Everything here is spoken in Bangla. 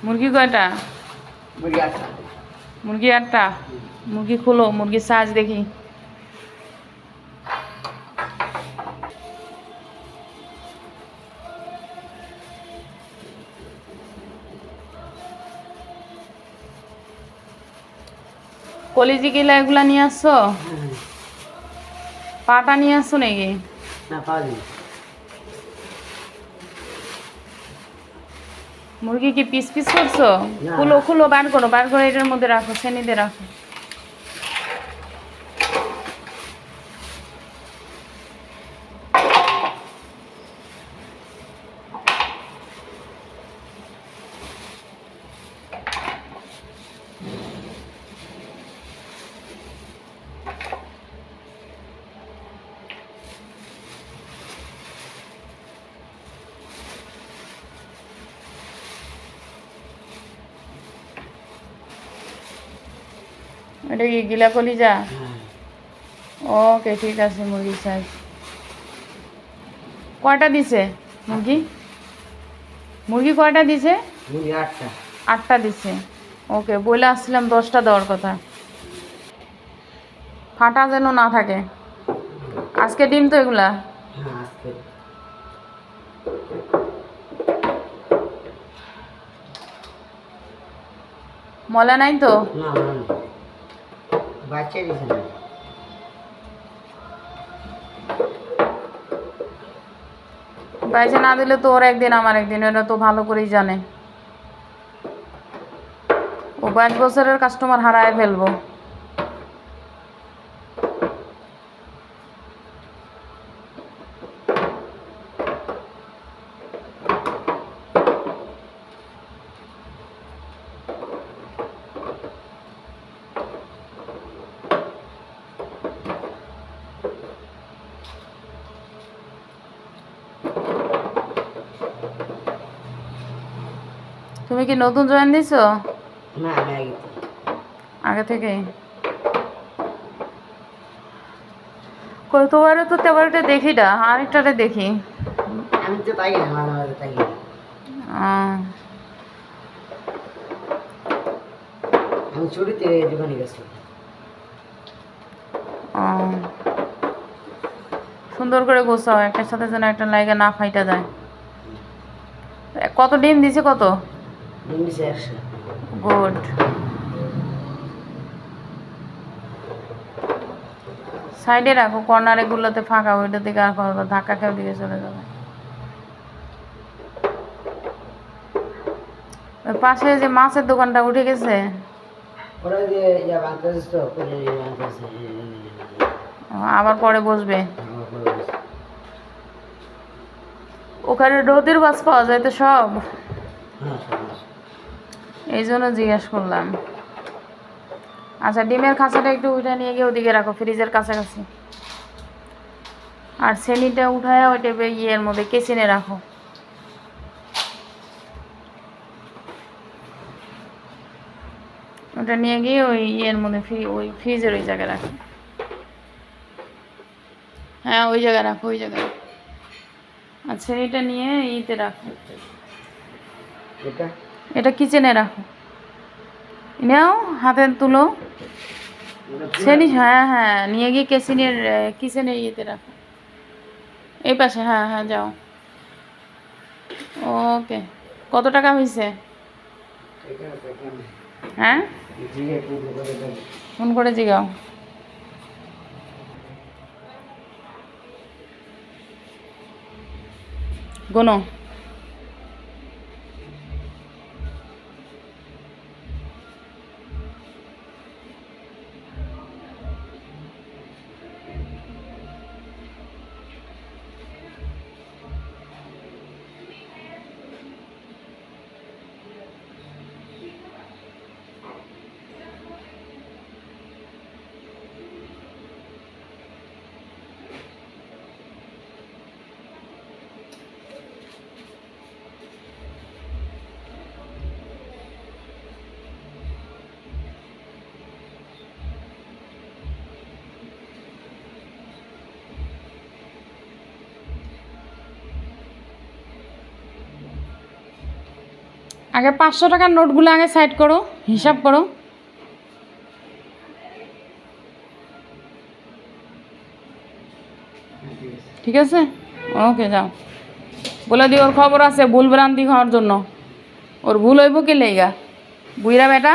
মুরগি কয়টা? মুরগি 8টা। মুরগি 8টা। মুরগি খুলো, মুরগির সাইজ দেখি। কলিজি গিলা এগুলা নিয়ে আসছো? পাটা নিয়ে আসছো নাকি? না, পাওয়া মুরগি কি পিস পিস করছো? না। খুলো খুলো, বার করো, বার করে এটার মধ্যে রাখো, শ্রেণীতে রাখো। এটা কি গিলা কলিজা? ওকে, ঠিক আছে। মুরগির সাইজ কয়টা দিছে মুরগি? মুরগি কয়টা দিছে? মুরগি 8টা। 8টা দিছে। ওকে, বলে আসছিলাম 10টা দেওয়ার কথা। ফাটা যেন না থাকে। আজকে ডিম তো এগুলা? হ্যাঁ, আজকে। মলা নাই তো? না, মানে বাচ্চা দিছে না। বাইসে না দিলে তো ওর একদিন আমার একদিন, এটা তো ভালো করেই জানে। ও 22 বছরের কাস্টমার হারায় ফেলবো। তুমি কি নতুন জয়েন দিছো? না, আমি আগে আগে থেকে? কতবারে তো তেবারটা দেখি না, আরেকটারে দেখি। আমি তো তাই না, মাঝে মাঝে তাই না। আহ, আমি ছুটিতে দোকানে গেছি। আহ। সুন্দর করে গোছাও, একটার সাথে যেন একটা লাইগা না ফাইটা যায়। কত ডিম দিছে? কত? ডিম দিছে 100। গুড। সাইডে রাখো, কর্নারে গুলোতে ফাঁকা, ওইটা দিকে আর ধাক্কা খেয়ে দিকে চলে যাবে। ওই পাশে যে মাছের দোকানটা উঠে গেছে? ওরা যে ইয়া বাংলাদেশ তো করে বাংলাদেশ আবার পরে বসবে। আমার বলে গেছে। ওখানে নদীর মাছ পাওয়া যায় তো সব? হ্যাঁ, সব আছে। এই জন্য জিজ্ঞেস করলাম। আচ্ছা, ডিমের খাঁচাটা একটু উঠে নিয়ে গিয়ে ওদিকে রাখো, ফ্রিজের কাছাকাছি। আর সেনিটা উঠায় ওইটা ইয়ের মধ্যে কেচিনে রাখো। ওটা নিয়ে গিয়ে ওই ইয়ের মধ্যে ওই ফ্রিজের ওই জায়গায় রাখো। হ্যাঁ, ওই জায়গায় রাখো, ওই জায়গায়। আর সেনিটা নিয়ে ইতে রাখো। এটা এটা কিচেনে রাখো। নাও, হাতে তুলো। সেনি, হ্যাঁ হ্যাঁ, নিয়ে গিয়ে কিচেনের ইয়েতে রাখো। এই পাশে, হ্যাঁ হ্যাঁ, যাও। ওকে। কত টাকা হয়েছে? হ্যাঁ, ফোন করে জিগাও। গোনো। আগে 500 টাকার নোটগুলো আগে সাইড করো, হিসাব করো। ঠিক আছে, ওকে যাও। বলে দি ওর খবর আছে ভুল ভ্রান্তি হওয়ার জন্য। ওর ভুল হইব কি লেগা বুইরা বেটা।